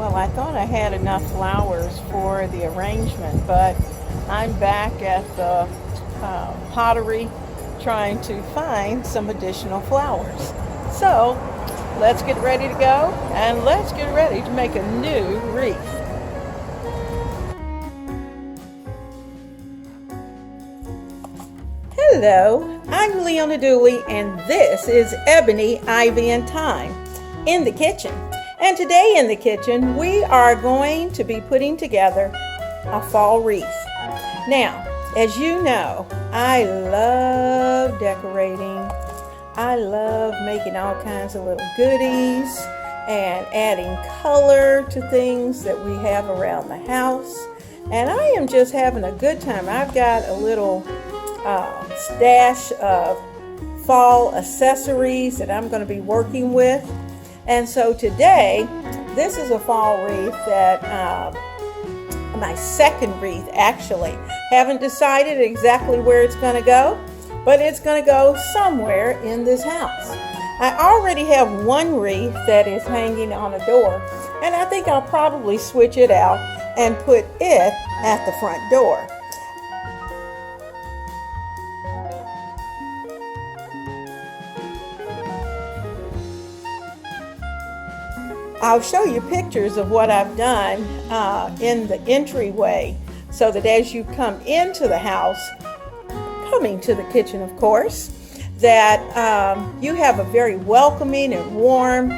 Well, I thought I had enough flowers for the arrangement, but I'm back at the pottery trying to find some additional flowers. So let's get ready to go and let's get ready to make a new wreath. Hello, I'm Leona Dooley and this is Ebony, Ivy, and Thyme in the kitchen. And today in the kitchen we are going to be putting together a fall wreath. Now, as you know, I love decorating. I love making all kinds of little goodies and adding color to things that we have around the house. And I am just having a good time. I've got a little stash of fall accessories that I'm going to be working with. And so today, this is a fall wreath that, my second wreath actually. Haven't decided exactly where it's going to go, but it's going to go somewhere in this house. I already have one wreath that is hanging on a door, and I think I'll probably switch it out and put it at the front door. I'll show you pictures of what I've done in the entryway so that as you come into the house, coming to the kitchen of course, that you have a very welcoming and warm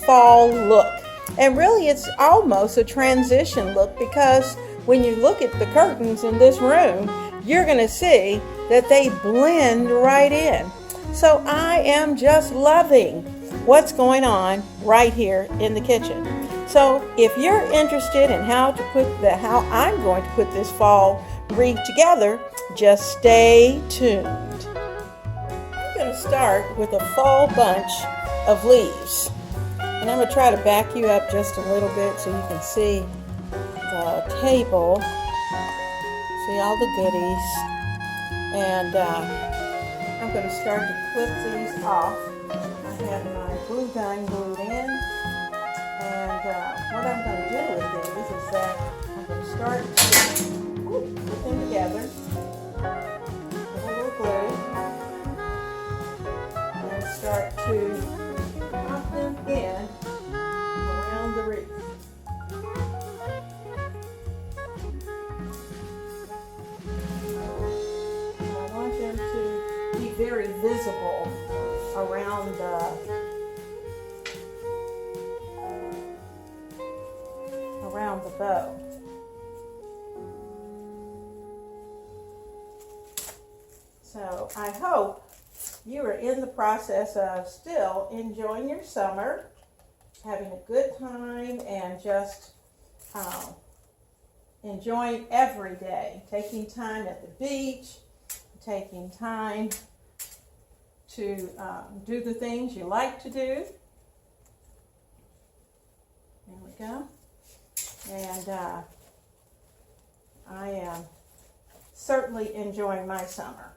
fall look. And really it's almost a transition look because when you look at the curtains in this room, you're going to see that they blend right in. So I am just loving what's going on right here in the kitchen. So if you're interested in how I'm going to put this fall wreath together, just stay tuned. I'm going to start with a fall bunch of leaves. And I'm going to try to back you up just a little bit so you can see the table, see all the goodies. And I'm going to start to clip these off. I have my glue gun glued in, and what I'm going to do with these is that I'm going to start to put them together with a little glue and start to pop them in around the wreath. I want them to be very visible around the bow. So I hope you are in the process of still enjoying your summer, having a good time, and just enjoying every day, taking time at the beach, taking time to do the things you like to do. There we go. And I am certainly enjoying my summer.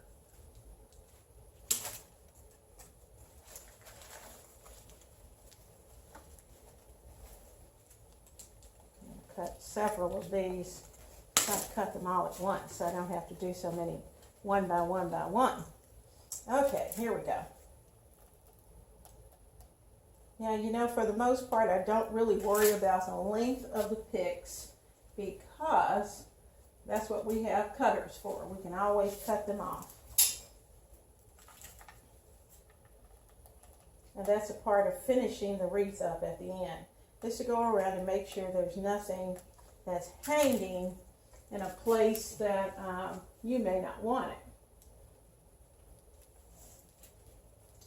Cut several of these. Try to cut them all at once so I don't have to do so many one by one by one. Okay, here we go. Now, you know, for the most part, I don't really worry about the length of the picks because that's what we have cutters for. We can always cut them off. And that's a part of finishing the wreath up at the end. Just to go around and make sure there's nothing that's hanging in a place that you may not want it.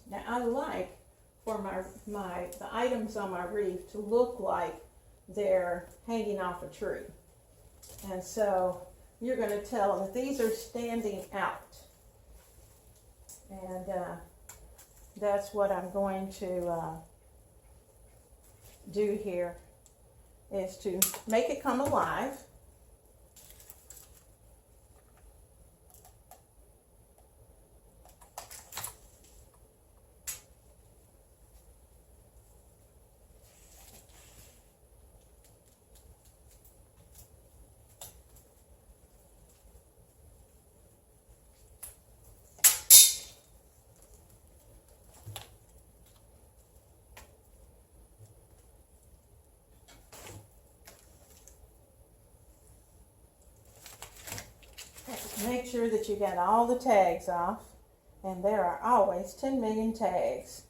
Now, I like for the items on my wreath to look like they're hanging off a tree. And so you're going to tell that these are standing out. And that's what I'm going to do here, is to make it come alive. Make sure that you get all the tags off, and there are always 10 million tags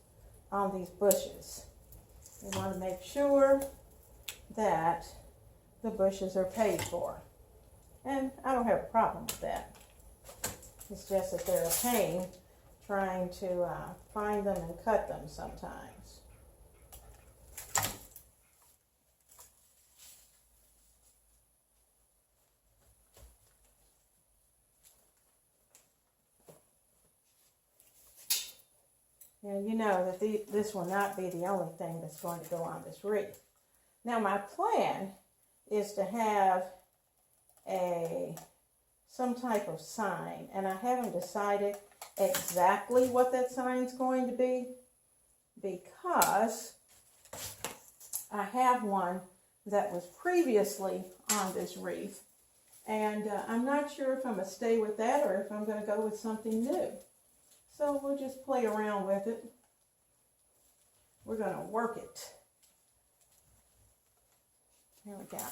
on these bushes. You want to make sure that the bushes are paid for, and I don't have a problem with that. It's just that they're a pain trying to find them and cut them sometimes. And you know that this will not be the only thing that's going to go on this wreath. Now my plan is to have some type of sign, and I haven't decided exactly what that sign's going to be because I have one that was previously on this wreath, and I'm not sure if I'm going to stay with that or if I'm going to go with something new. So we'll just play around with it. We're going to work it. Here we go.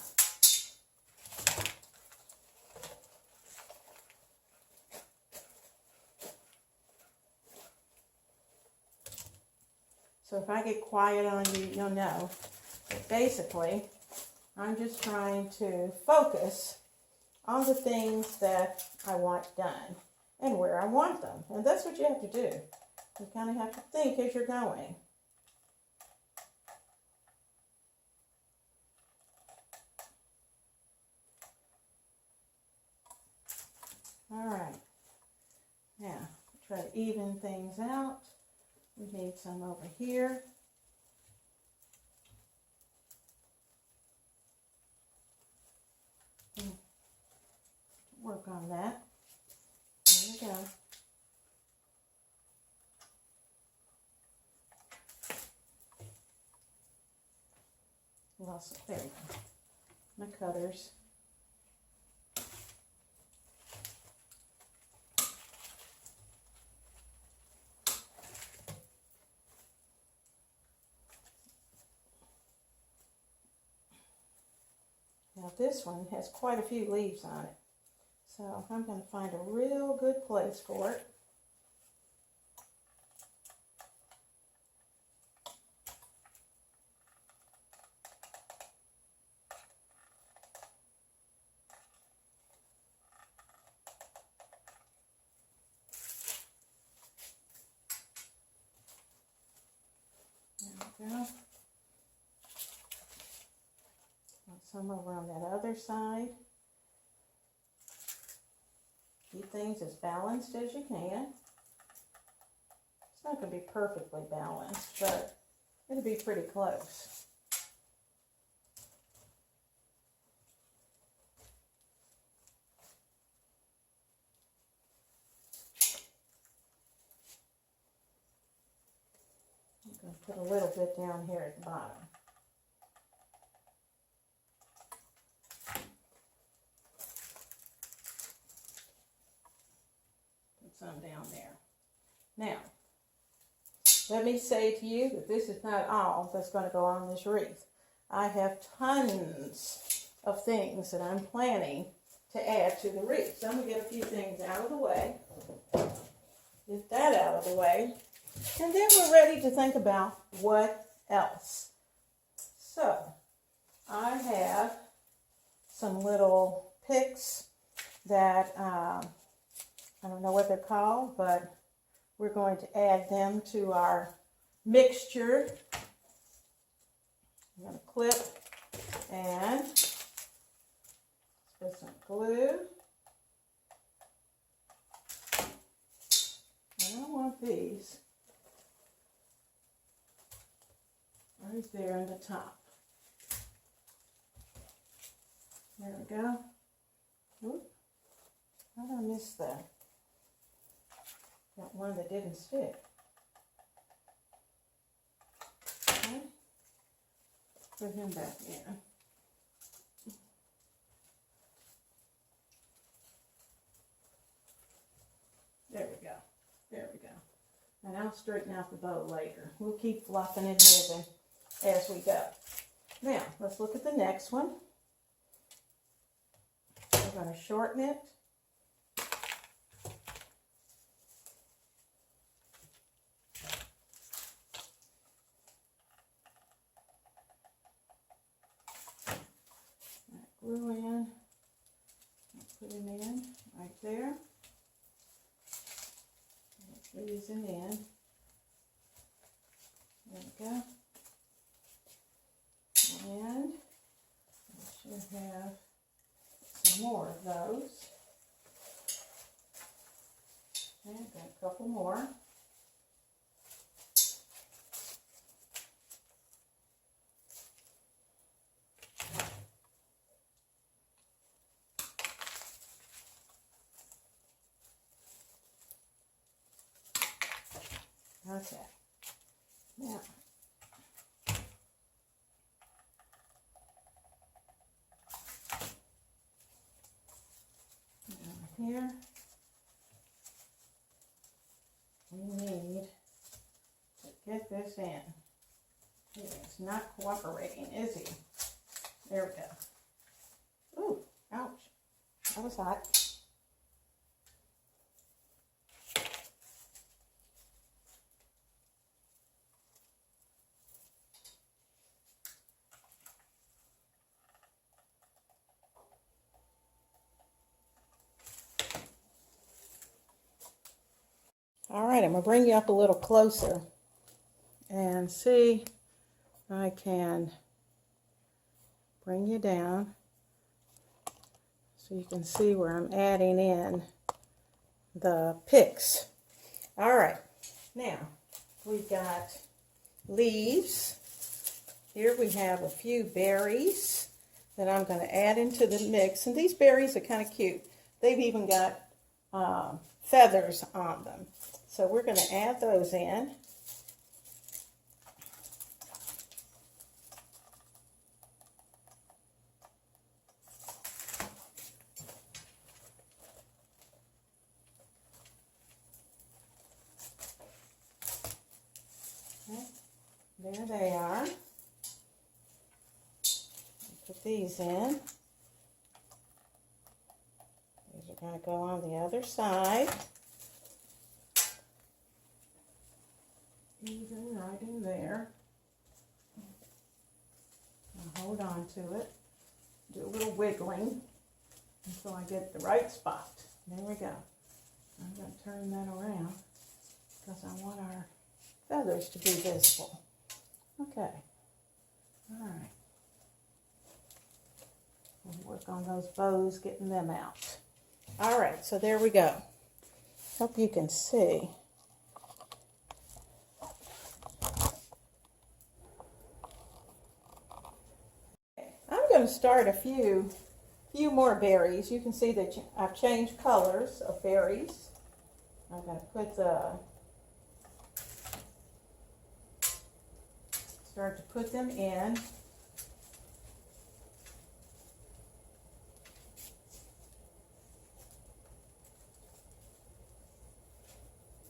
So if I get quiet on you, you'll know that basically I'm just trying to focus on the things that I want done and where I want them. And that's what you have to do. You kind of have to think as you're going. All right. Now, try to even things out. We need some over here. Work on that. There we go. Lost it. There we go. My cutters. Now this one has quite a few leaves on it, so I'm going to find a real good place for it. There we go. Some over on that other side. Keep things as balanced as you can. It's not going to be perfectly balanced, but it'll be pretty close. I'm going to put a little bit down here at the bottom. Some down there. Now, let me say to you that this is not all that's going to go on this wreath. I have tons of things that I'm planning to add to the wreath. So I'm going to get a few things out of the way. Get that out of the way. And then we're ready to think about what else. So, I have some little picks that I don't know what they're called, but we're going to add them to our mixture. I'm going to clip and put some glue. And I want these right there in the top. There we go. Oop. How did I miss that? Got one that didn't stick. Okay. Put him back in. There we go. There we go. And I'll straighten out the bow later. We'll keep fluffing and moving as we go. Now, let's look at the next one. We're going to shorten it. glue in. Put it in right there. Put these in. There we go. And I should have some more of those. And got a couple more. Okay. Now, here we need to get this in. It's not cooperating, is he? There we go. Ooh, ouch. That was hot. All right, I'm going to bring you up a little closer and see if I can bring you down so you can see where I'm adding in the picks. All right, now we've got leaves. Here we have a few berries that I'm going to add into the mix, and these berries are kind of cute. They've even got feathers on them. So we're going to add those in. Okay. There they are. Put these in. These are going to go on the other side. Even right in there. I'll hold on to it. Do a little wiggling until I get the right spot. There we go. I'm going to turn that around because I want our feathers to be visible. Okay. All right. We'll work on those bows, getting them out. All right, so there we go. Hope you can see. I'm going to start a few more berries. You can see that I've changed colors of berries. I'm going to put start to put them in.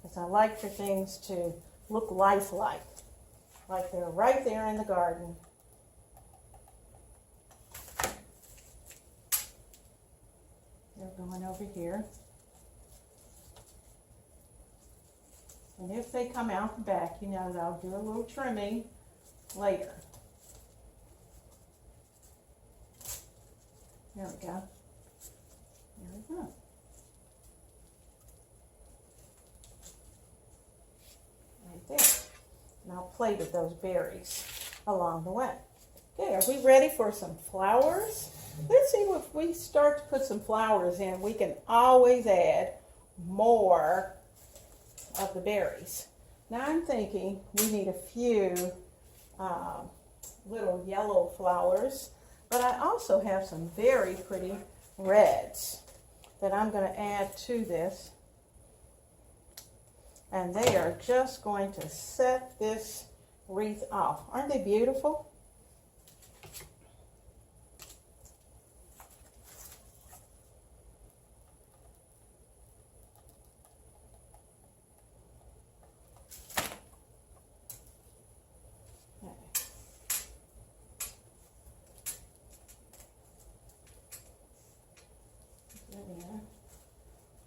Because I like for things to look lifelike, like they're right there in the garden. They're going over here. And if they come out the back, you know, I'll do a little trimming later. There we go. There we go. Right there. And I'll play with those berries along the way. Okay, are we ready for some flowers? Let's see if we start to put some flowers in. We can always add more of the berries. Now I'm thinking we need a few little yellow flowers, but I also have some very pretty reds that I'm going to add to this. And they are just going to set this wreath off. Aren't they beautiful?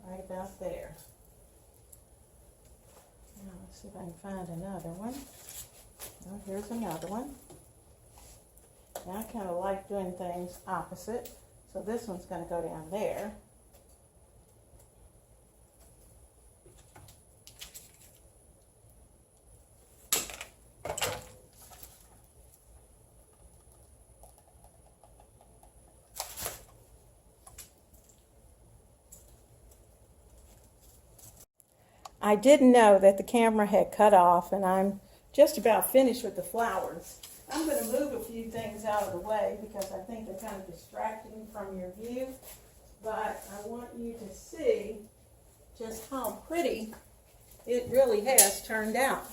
Right about there. Now let's see if I can find another one. Oh, here's another one. And I kind of like doing things opposite. So this one's going to go down there. I didn't know that the camera had cut off, and I'm just about finished with the flowers. I'm going to move a few things out of the way because I think they're kind of distracting from your view, but I want you to see just how pretty it really has turned out.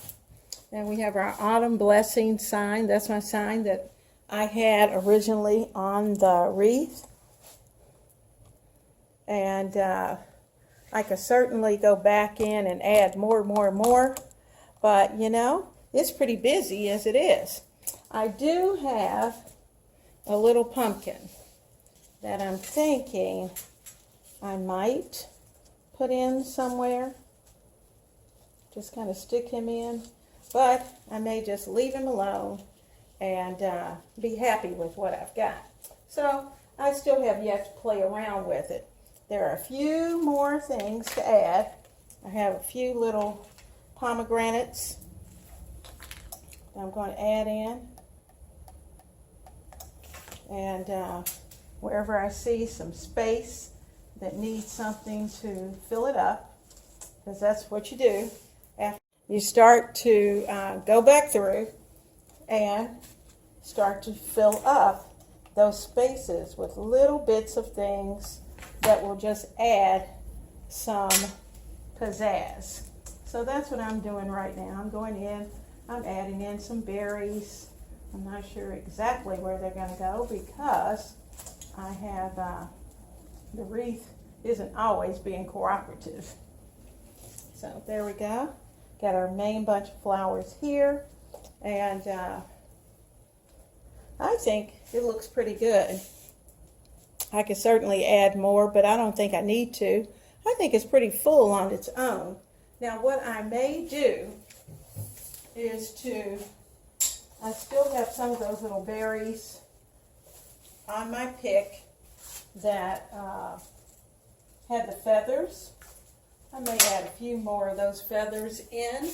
And we have our autumn blessing sign. That's my sign that I had originally on the wreath. And I could certainly go back in and add more, but you know, it's pretty busy as it is. I do have a little pumpkin that I'm thinking I might put in somewhere. Just kind of stick him in, but I may just leave him alone and be happy with what I've got. So I still have yet to play around with it. There are a few more things to add. I have a few little pomegranates that I'm going to add in. And wherever I see some space that needs something to fill it up, because that's what you do. After you start to go back through and start to fill up those spaces with little bits of things that will just add some pizzazz. So that's what I'm doing right now. I'm going in, I'm adding in some berries. I'm not sure exactly where they're going to go because I have, the wreath isn't always being cooperative. So there we go. Got our main bunch of flowers here. And I think it looks pretty good. I could certainly add more, but I don't think I need to. I think it's pretty full on its own. Now what I may do is I still have some of those little berries on my pick that had the feathers. I may add a few more of those feathers in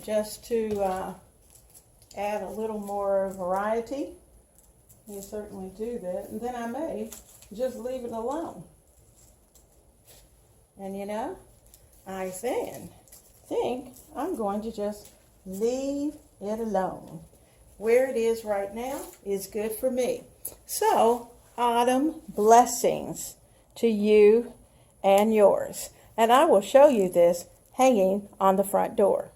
just to add a little more variety. You certainly do that. And then I may just leave it alone. And you know, I think I'm going to just leave it alone. Where it is right now is good for me. So, autumn blessings to you and yours. And I will show you this hanging on the front door.